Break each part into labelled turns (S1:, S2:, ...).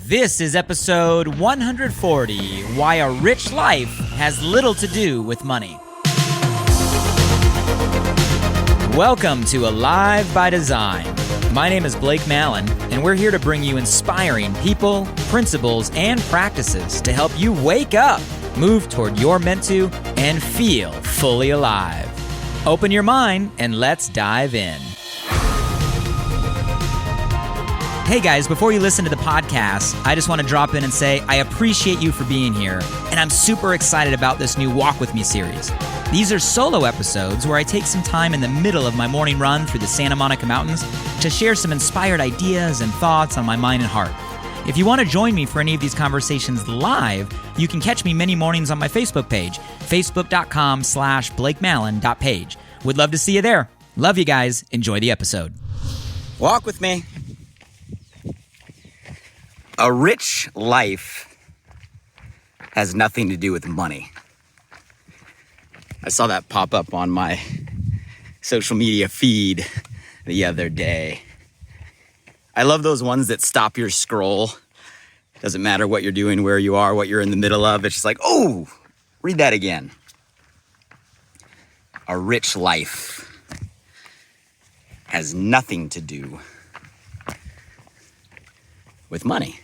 S1: This is episode 140, Why a Rich Life Has Little to Do with Money. Welcome to Alive by Design. My name is Blake Mallon, and we're here to bring you inspiring people, principles, and practices to help you wake up, move toward your meant to, and feel fully alive. Open your mind and let's dive in. Hey guys, before you listen to the podcast, I just want to drop in and say I appreciate you for being here, and I'm super excited about this new Walk With Me series. These are solo episodes where I take some time in the middle of my morning run through the Santa Monica Mountains to share some inspired ideas and thoughts on my mind and heart. If you want to join me for any of these conversations live, you can catch me many mornings on my Facebook page, facebook.com/BlakeMallon.page. Would love to see you there. Love you guys. Enjoy the episode. Walk with me. A rich life has nothing to do with money. I saw that pop up on my social media feed the other day. I love those ones that stop your scroll. Doesn't matter what you're doing, where you are, what you're in the middle of. It's just like, oh, read that again. A rich life has nothing to do with money.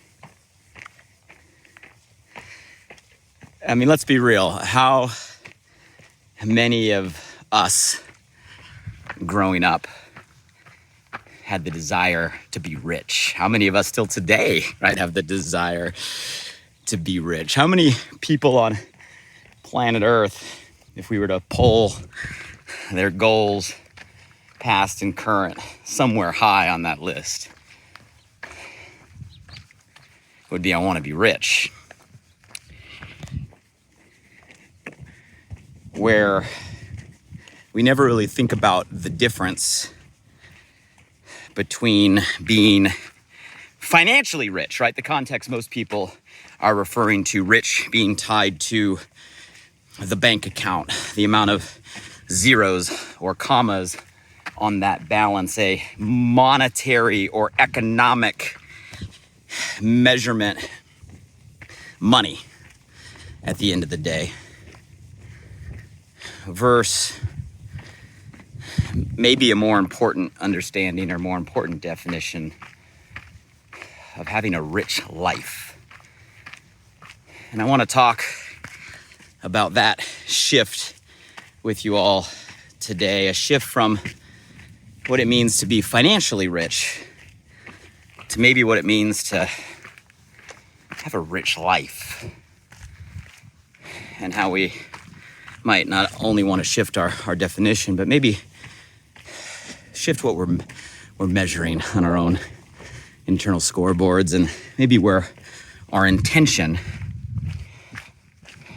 S1: I mean, let's be real. How many of us growing up had the desire to be rich? How many of us still today, right, have the desire to be rich? How many people on planet Earth, if we were to poll their goals, past and current, somewhere high on that list, would be, I want to be rich. Where we never really think about the difference between being financially rich, right? The context most people are referring to rich being tied to the bank account, the amount of zeros or commas on that balance, a monetary or economic measurement, money at the end of the day. Versus maybe a more important understanding or more important definition of having a rich life. And I want to talk about that shift with you all today, a shift from what it means to be financially rich to maybe what it means to have a rich life, and how we might not only want to shift our definition, but maybe shift what we're measuring on our own internal scoreboards, and maybe where our intention,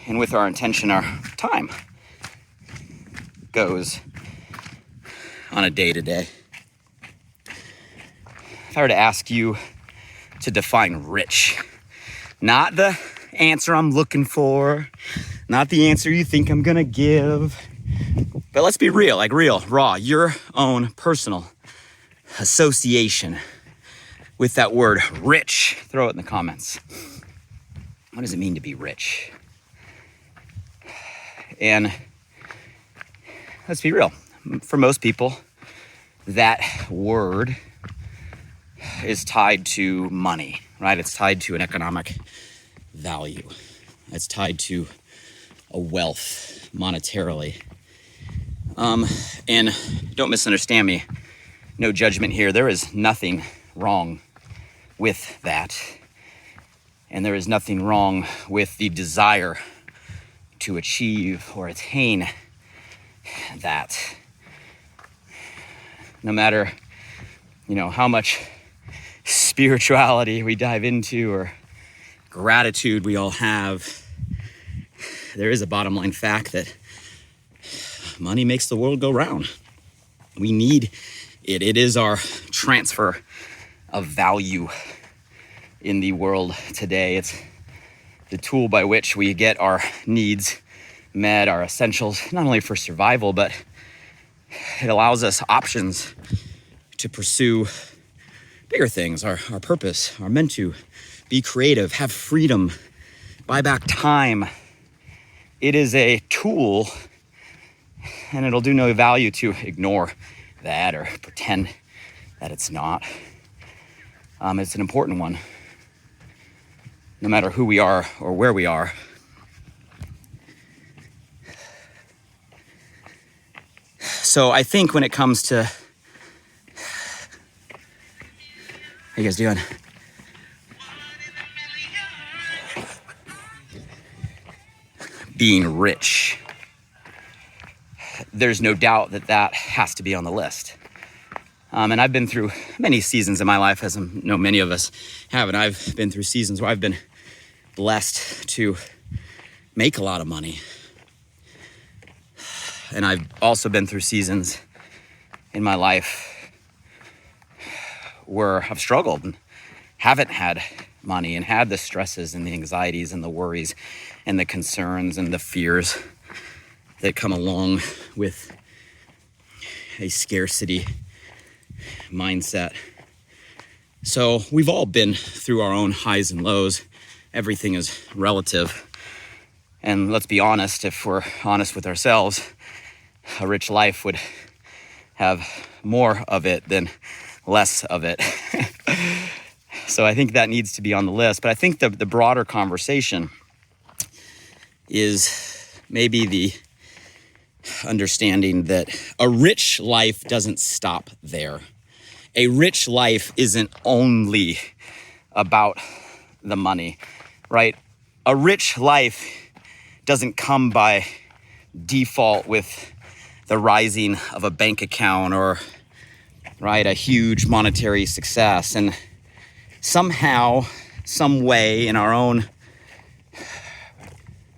S1: and with our intention, our time goes on a day-to-day. If I were to ask you to define rich, not the answer I'm looking for, not the answer you think I'm gonna give, but let's be real, like real, raw, your own personal association with that word rich. Throw it in the comments. What does it mean to be rich? And let's be real, for most people, that word is tied to money, right? It's tied to an economic value. It's tied to a wealth monetarily. And don't misunderstand me. No judgment here. There is nothing wrong with that. And there is nothing wrong with the desire to achieve or attain that. No matter, how much spirituality we dive into or gratitude we all have, there is a bottom line fact that money makes the world go round. We need it. It is our transfer of value in the world today. It's the tool by which we get our needs met, our essentials, not only for survival, but it allows us options to pursue bigger things, our purpose, are meant to be creative, have freedom, buy back time. It is a tool, and it'll do no value to ignore that or pretend that it's not. It's an important one, no matter who we are or where we are. So I think when it comes to, how you guys doing? Being rich, there's no doubt that has to be on the list. And I've been through many seasons in my life, as I know many of us have, and I've been through seasons where I've been blessed to make a lot of money. And I've also been through seasons in my life where I've struggled and haven't had money and had the stresses and the anxieties and the worries and the concerns and the fears that come along with a scarcity mindset. So we've all been through our own highs and lows. Everything is relative. And let's be honest, if we're honest with ourselves, a rich life would have more of it than less of it. So I think that needs to be on the list. But I think the broader conversation is maybe the understanding that a rich life doesn't stop there. A rich life isn't only about the money, right? A rich life doesn't come by default with the rising of a bank account or, right, a huge monetary success. And somehow, some way, in our own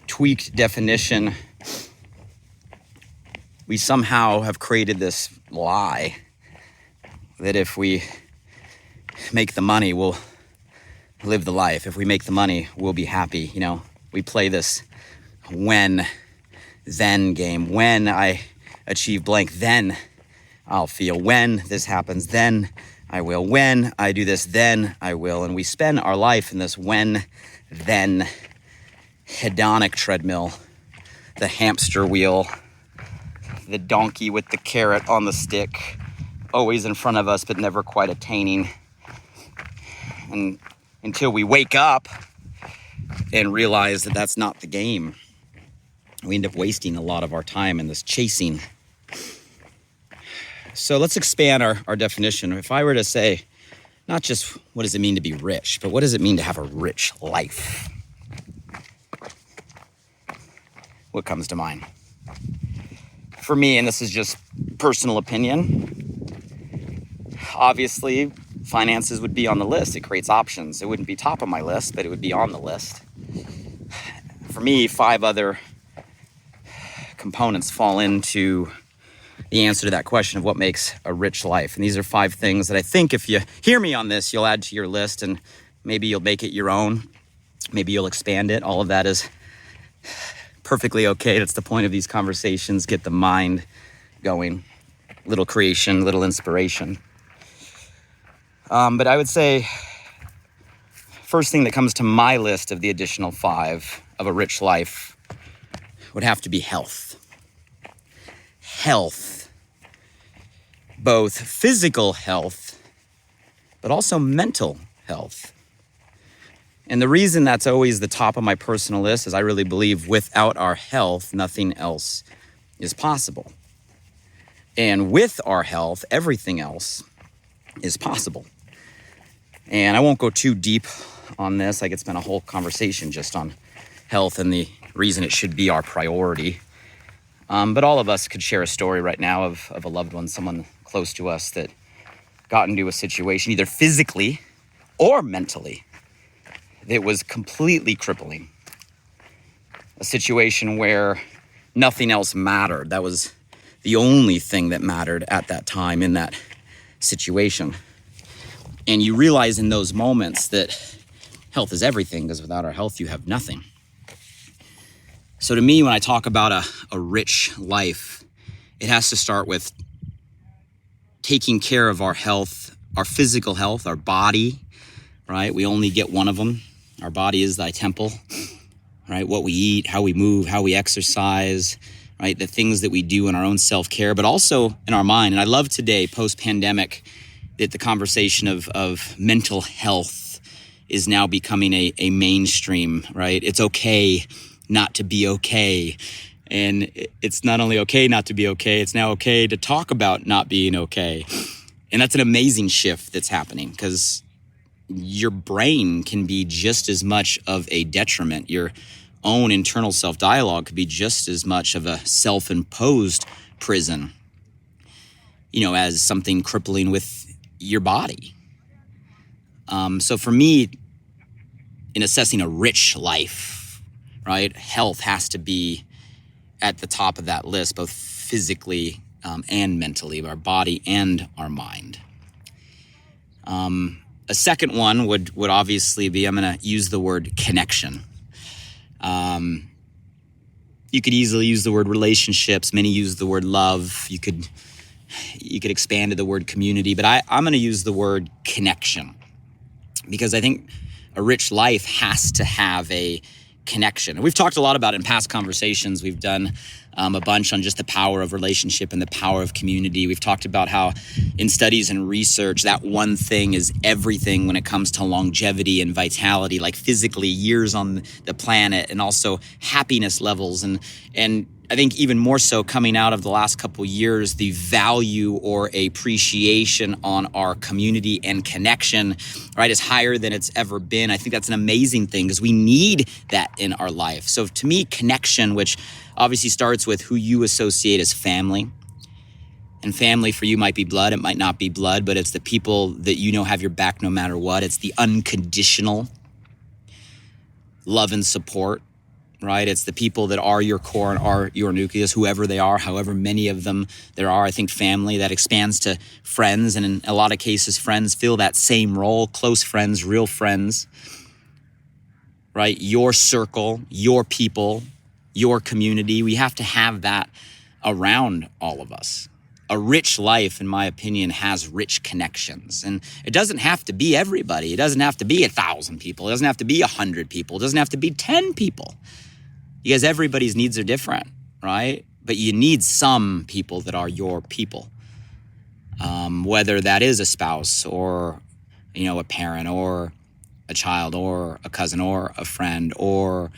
S1: tweaked definition, we somehow have created this lie that if we make the money, we'll live the life. If we make the money, we'll be happy. You know, we play this when-then game. When I achieve blank, then I'll feel. When this happens, then I will. When I do this, then I will. And we spend our life in this when-then hedonic treadmill, the hamster wheel, the donkey with the carrot on the stick, always in front of us, but never quite attaining. And until we wake up and realize that that's not the game, we end up wasting a lot of our time in this chasing. So let's expand our definition. If I were to say, not just what does it mean to be rich, but what does it mean to have a rich life? What comes to mind? For me, and this is just personal opinion, obviously finances would be on the list. It creates options. It wouldn't be top of my list, but it would be on the list. For me, 5 other components fall into the answer to that question of what makes a rich life. And these are 5 things that I think if you hear me on this, you'll add to your list, and maybe you'll make it your own. Maybe you'll expand it. All of that is perfectly okay. That's the point of these conversations. Get the mind going. Little creation, little inspiration. But I would say first thing that comes to my list of the additional 5 of a rich life would have to be health. Health. Both physical health, but also mental health. And the reason that's always the top of my personal list is I really believe without our health, nothing else is possible. And with our health, everything else is possible. And I won't go too deep on this. I could spend a whole conversation just on health and the reason it should be our priority. But all of us could share a story right now of a loved one, someone close to us that got into a situation, either physically or mentally, that was completely crippling. A situation where nothing else mattered. That was the only thing that mattered at that time in that situation. And you realize in those moments that health is everything, because without our health, you have nothing. So to me, when I talk about a rich life, it has to start with taking care of our health our physical health, our body, right? We only get one of them. Our body is thy temple, right? What we eat, how we move, how we exercise, right? The things that we do in our own self-care, but also in our mind. And I love today, post-pandemic, that the conversation of mental health is now becoming a mainstream, right? It's okay not to be okay. And it's not only okay not to be okay, it's now okay to talk about not being okay. And that's an amazing shift that's happening, because your brain can be just as much of a detriment. Your own internal self-dialogue could be just as much of a self-imposed prison, as something crippling with your body. So for me, in assessing a rich life, right, health has to be at the top of that list, both physically and mentally, our body and our mind. A second one would obviously be, I'm going to use the word connection. You could easily use the word relationships. Many use the word love. You could expand to the word community, but I'm going to use the word connection, because I think a rich life has to have a connection. And we've talked a lot about it in past conversations. We've done a bunch on just the power of relationship and the power of community. We've talked about how in studies and research, that one thing is everything when it comes to longevity and vitality, like physically years on the planet, and also happiness levels. And I think even more so coming out of the last couple of years, the value or appreciation on our community and connection, right, is higher than it's ever been. I think that's an amazing thing, because we need that in our life. So to me, connection, which obviously starts with who you associate as family. And family for you might be blood, it might not be blood, but it's the people that have your back no matter what. It's the unconditional love and support, right? It's the people that are your core and are your nucleus, whoever they are, however many of them there are. I think family, that expands to friends. And in a lot of cases, friends fill that same role, close friends, real friends, right? Your circle, your people, your community. We have to have that around all of us. A rich life, in my opinion, has rich connections. And it doesn't have to be everybody. It doesn't have to be 1,000 people. It doesn't have to be 100 people. It doesn't have to be 10 people. Because everybody's needs are different, right? But you need some people that are your people. Whether that is a spouse or, a parent or a child or a cousin or a friend or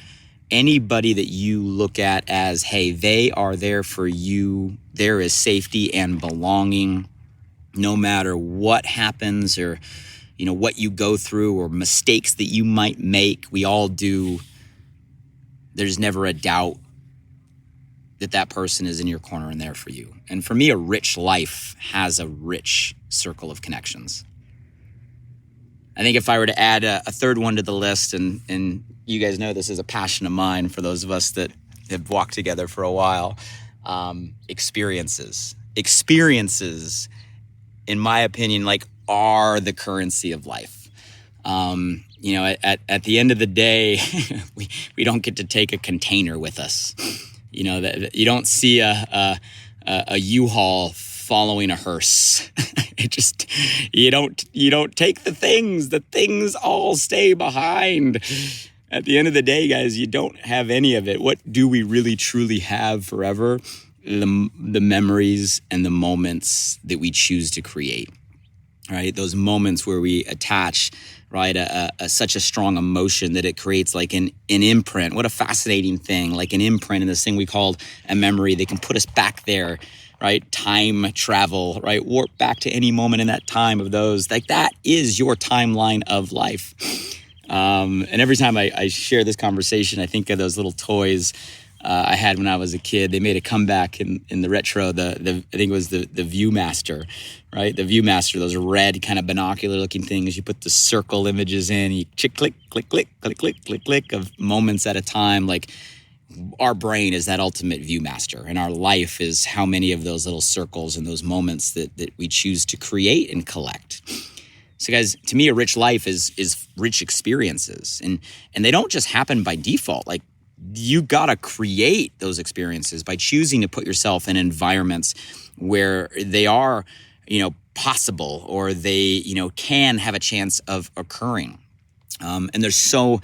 S1: anybody that you look at as, hey, they are there for you. There is safety and belonging no matter what happens or, what you go through or mistakes that you might make. We all do. There's never a doubt that person is in your corner and there for you. And for me, a rich life has a rich circle of connections. I think if I were to add a third one to the list, and you guys know this is a passion of mine for those of us that have walked together for a while, experiences. Experiences, in my opinion, are the currency of life. At the end of the day, we don't get to take a container with us. That you don't see a U-Haul following a hearse. You don't take the things all stay behind. At the end of the day, guys, you don't have any of it. What do we really truly have forever? The memories and the moments that we choose to create, right? Those moments where we attach, right, such a strong emotion that it creates like an imprint. What a fascinating thing, like an imprint in this thing we called a memory. They can put us back there, right? Time travel, right? Warp back to any moment in that time of those. Like that is your timeline of life. And every time I share this conversation, I think of those little toys I had when I was a kid. They made a comeback in the retro. I think it was the Viewmaster, right? The Viewmaster, those red kind of binocular looking things. You put the circle images in, you click, click, click, click, click, click, click, click of moments at a time. Like our brain is that ultimate Viewmaster, and our life is how many of those little circles and those moments that we choose to create and collect. So guys, to me, a rich life is rich experiences, and they don't just happen by default. Like you gotta create those experiences by choosing to put yourself in environments where they are, possible, or they, can have a chance of occurring. And there's so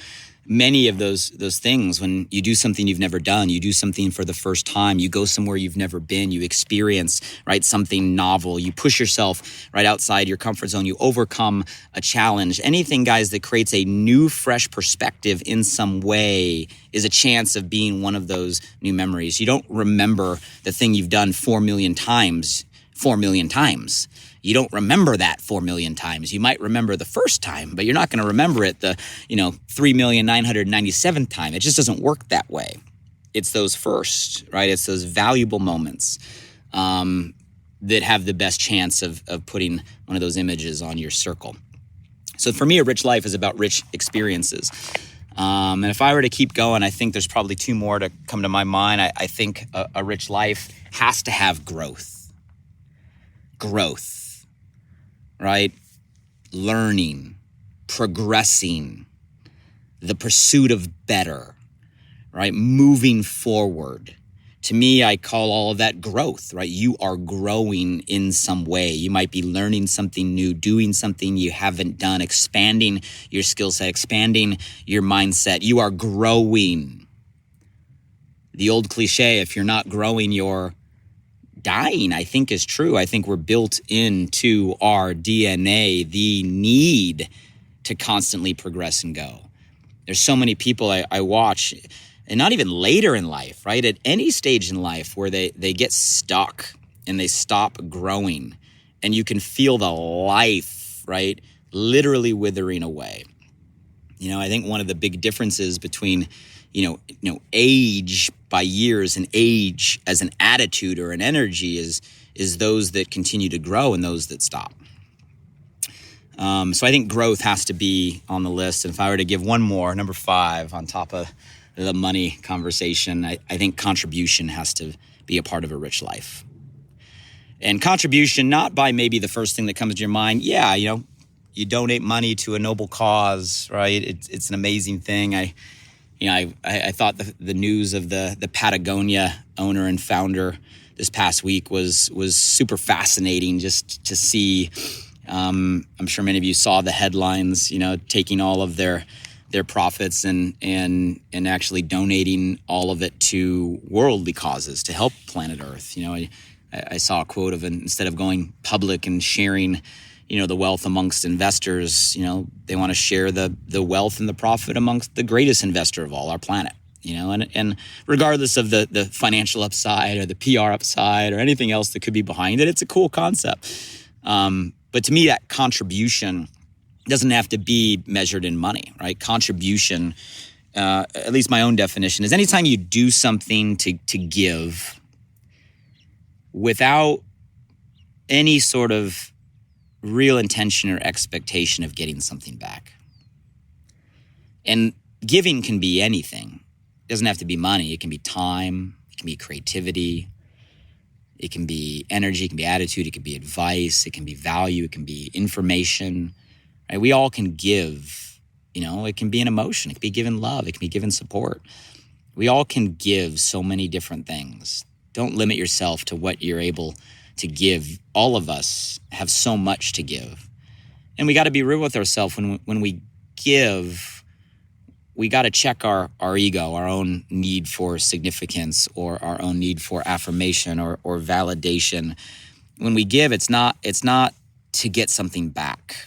S1: many of those things. When you do something you've never done, you do something for the first time, you go somewhere you've never been, you experience, right, something novel, you push yourself right outside your comfort zone, you overcome a challenge. Anything, guys, that creates a new, fresh perspective in some way is a chance of being one of those new memories. You don't remember the thing you've done 4 million times. You don't remember that 4 million times. You might remember the first time, but you're not going to remember it the 3,997th time. It just doesn't work that way. It's those first, right? It's those valuable moments that have the best chance of putting one of those images on your circle. So for me, a rich life is about rich experiences. And if I were to keep going, I think there's probably 2 more to come to my mind. I think a rich life has to have growth, right? Learning, progressing, the pursuit of better, right? Moving forward. To me, I call all of that growth, right? You are growing in some way. You might be learning something new, doing something you haven't done, expanding your skill set, expanding your mindset. You are growing. The old cliche, if you're not growing, you're dying, I think is true. I think we're built into our DNA the need to constantly progress and go. There's so many people I watch, and not even later in life, right? At any stage in life where they get stuck and they stop growing, and you can feel the life, right, literally withering away. I think one of the big differences between age by years and age as an attitude or an energy is those that continue to grow and those that stop. So I think growth has to be on the list. And if I were to give one more, number 5 on top of the money conversation, I think contribution has to be a part of a rich life. And contribution, not by maybe the first thing that comes to your mind. Yeah, you donate money to a noble cause, right? It's an amazing thing. I thought the news of the Patagonia owner and founder this past week was super fascinating just to see. I'm sure many of you saw the headlines, taking all of their profits and actually donating all of it to worldly causes to help planet Earth. I saw a quote of instead of going public and sharing the wealth amongst investors, they want to share the wealth and the profit amongst the greatest investor of all, our planet, and regardless of the financial upside or the PR upside or anything else that could be behind it, it's a cool concept. But to me, that contribution doesn't have to be measured in money, right? Contribution, at least my own definition, is anytime you do something to give without any sort of real intention or expectation of getting something back. And giving can be anything. It doesn't have to be money. It can be time. It can be creativity. It can be energy. It can be attitude. It can be advice. It can be value. It can be information. Right? We all can give. It can be an emotion. It can be given love. It can be given support. We all can give so many different things. Don't limit yourself to what you're able to give. All of us have so much to give. And we got to be real with ourselves. When we give, we got to check our ego, our own need for significance or our own need for affirmation or validation. When we give, it's not to get something back.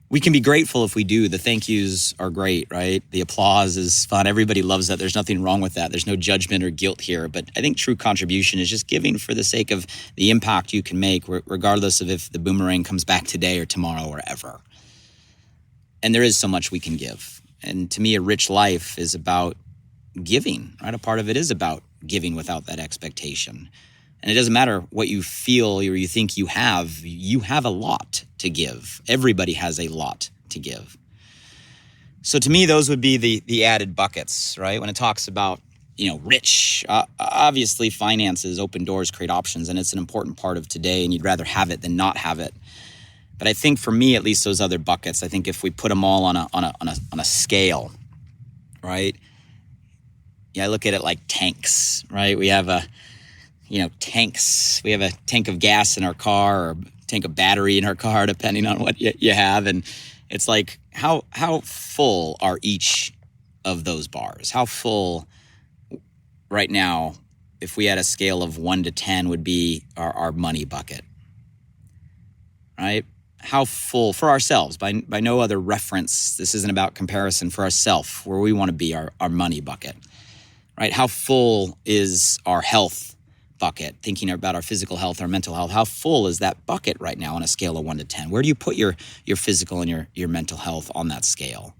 S1: We can be grateful if we do. The thank yous are great, right? The applause is fun. Everybody loves that. There's nothing wrong with that. There's no judgment or guilt here. But I think true contribution is just giving for the sake of the impact you can make, regardless of if the boomerang comes back today or tomorrow or ever. And there is so much we can give. And to me, a rich life is about giving, right? A part of it is about giving without that expectation. And it doesn't matter what you feel or you think you have a lot to give. Everybody has a lot to give. So to me, those would be the added buckets, right? When it talks about, rich, obviously finances, open doors, create options, and it's an important part of today, and you'd rather have it than not have it. But I think for me, at least those other buckets, I think if we put them all on a scale, right? Yeah, I look at it like tanks, right? We have tanks. We have a tank of gas in our car or a tank of battery in our car, depending on what you have. And it's like, how full are each of those bars? How full right now, if we had a scale of 1 to 10, would be our money bucket, right? How full for ourselves, by no other reference, this isn't about comparison, for ourselves, where we want to be, our money bucket, right? How full is our health bucket, thinking about our physical health, our mental health? How full is that bucket right now on a scale of 1 to 10? Where do you put your physical and your mental health on that scale,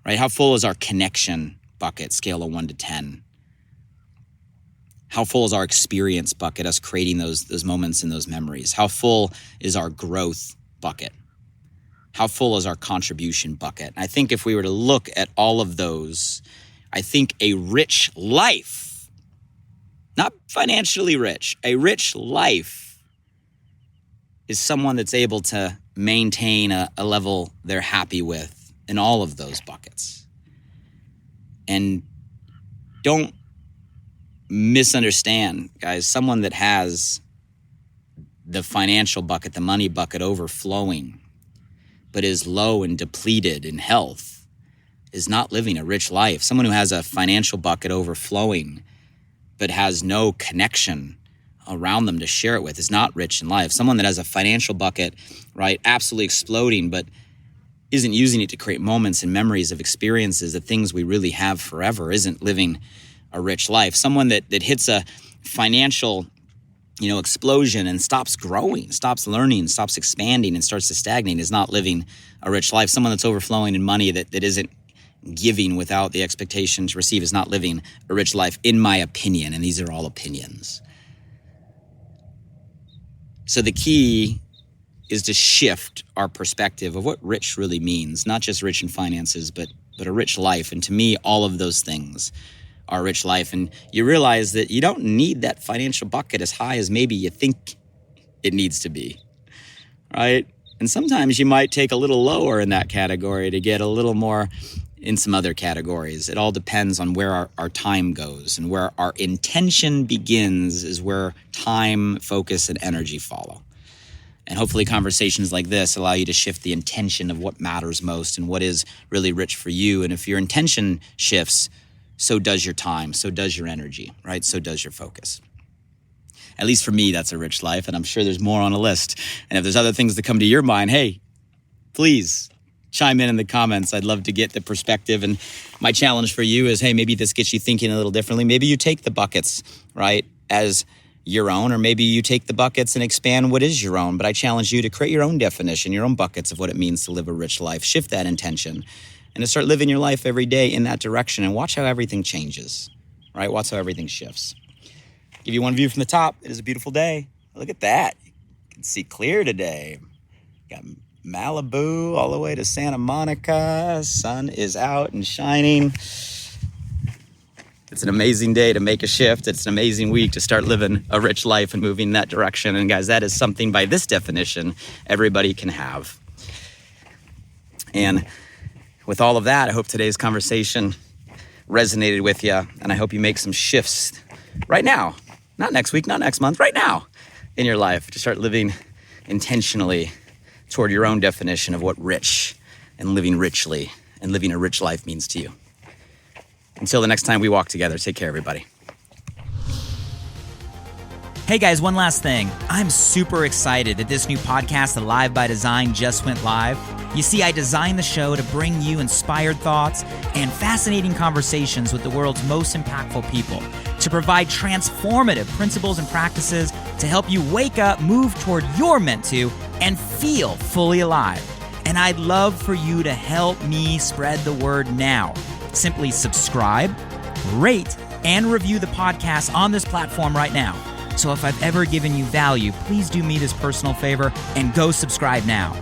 S1: right? How full is our connection bucket, scale of 1 to 10? How full is our experience bucket, us creating those moments and those memories? How full is our growth bucket? How full is our contribution bucket? I think if we were to look at all of those, I think a rich life, not financially rich, a rich life is someone that's able to maintain a level they're happy with in all of those buckets. And don't misunderstand, guys. Someone that has the financial bucket, the money bucket overflowing, but is low and depleted in health, is not living a rich life. Someone who has a financial bucket overflowing, but has no connection around them to share it with, is not rich in life. Someone that has a financial bucket, right, absolutely exploding, but isn't using it to create moments and memories of experiences, the things we really have forever, isn't living a rich life. Someone that hits a financial, explosion and stops growing, stops learning, stops expanding, and starts to stagnate is not living a rich life. Someone that's overflowing in money that isn't giving without the expectation to receive is not living a rich life, in my opinion. And these are all opinions. So the key is to shift our perspective of what rich really means, not just rich in finances, but a rich life. And to me, all of those things are a rich life. And you realize that you don't need that financial bucket as high as maybe you think it needs to be, right? And sometimes you might take a little lower in that category to get a little more in some other categories. It all depends on where our time goes, and where our intention begins is where time, focus, and energy follow. And hopefully conversations like this allow you to shift the intention of what matters most and what is really rich for you. And if your intention shifts, so does your time, so does your energy, right? So does your focus. At least for me, that's a rich life, and I'm sure there's more on a list. And if there's other things that come to your mind, hey, please chime in the comments. I'd love to get the perspective. And my challenge for you is, hey, maybe this gets you thinking a little differently. Maybe you take the buckets, right, as your own, or maybe you take the buckets and expand what is your own. But I challenge you to create your own definition, your own buckets of what it means to live a rich life. Shift that intention and to start living your life every day in that direction, and watch how everything changes, right? Watch how everything shifts. Give you one view from the top. It is a beautiful day. Look at that. You can see clear today. Got Malibu all the way to Santa Monica. Sun is out and shining. It's an amazing day to make a shift. It's an amazing week to start living a rich life and moving in that direction. And guys, that is something by this definition everybody can have. And with all of that, I hope today's conversation resonated with you, and I hope you make some shifts right now, not next week, not next month, right now in your life, to start living intentionally toward your own definition of what rich and living richly and living a rich life means to you. Until the next time we walk together, take care, everybody.
S2: Hey guys, one last thing. I'm super excited that this new podcast, Alive by Design, just went live. You see, I designed the show to bring you inspired thoughts and fascinating conversations with the world's most impactful people, to provide transformative principles and practices to help you wake up, move toward your meant to, and feel fully alive. And I'd love for you to help me spread the word now. Simply subscribe, rate, and review the podcast on this platform right now. So if I've ever given you value, please do me this personal favor and go subscribe now.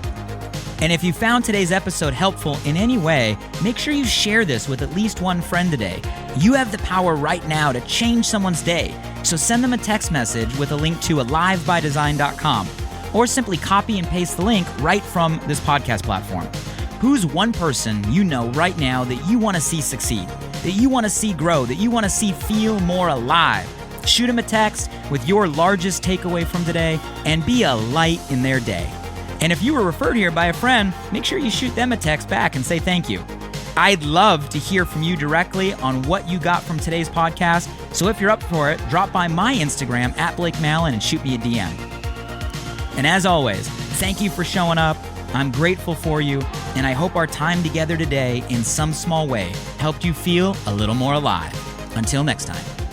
S2: And if you found today's episode helpful in any way, make sure you share this with at least one friend today. You have the power right now to change someone's day. So send them a text message with a link to alivebydesign.com, or simply copy and paste the link right from this podcast platform. Who's one person you know right now that you want to see succeed, that you want to see grow, that you want to see feel more alive? Shoot them a text with your largest takeaway from today and be a light in their day. And if you were referred here by a friend, make sure you shoot them a text back and say thank you. I'd love to hear from you directly on what you got from today's podcast. So if you're up for it, drop by my Instagram at Blake Malin and shoot me a DM. And as always, thank you for showing up. I'm grateful for you, and I hope our time together today in some small way helped you feel a little more alive. Until next time.